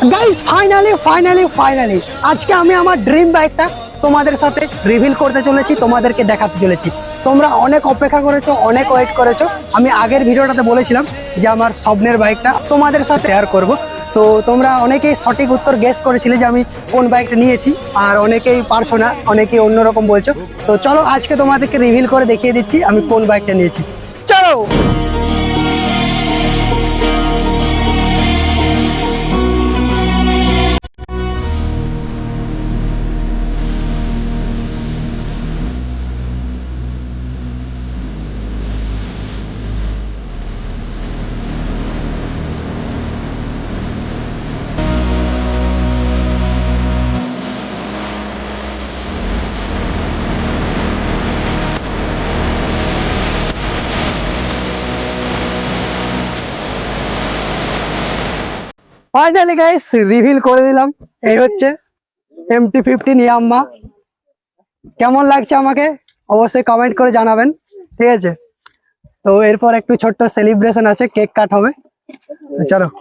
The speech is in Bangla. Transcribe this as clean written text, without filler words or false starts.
গাইস ফাইনালি আজকে আমি আমার ড্রিম বাইকটা তোমাদের সাথে রিভিল করতে চলেছি, তোমাদেরকে দেখাতে চলেছি। তোমরা অনেক অপেক্ষা করেছো, অনেক ওয়েট করেছো। আমি আগের ভিডিওটাতে বলেছিলাম যে আমার স্বপ্নের বাইকটা তোমাদের সাথে শেয়ার করব। তো তোমরা অনেকেই সঠিক উত্তর গেস করেছিলে যে আমি কোন বাইকটা নিয়েছি, আর অনেকেই পারছো না, অনেকেই অন্যরকম বলছো। তো চলো আজকে তোমাদেরকে রিভিল করে দেখিয়ে দিচ্ছি আমি কোন বাইকটা নিয়েছি। চলো। ফাইনালি গাইস রিভিল করে দিলাম। এই হচ্ছে MT-15 ইয়াম্মা। কেমন লাগছে আমাকে অবশ্যই কমেন্ট করে জানাবেন, ঠিক আছে? তো এরপর একটু ছোট্ট সেলিব্রেশন আছে, কেক কাট হবে। চলো।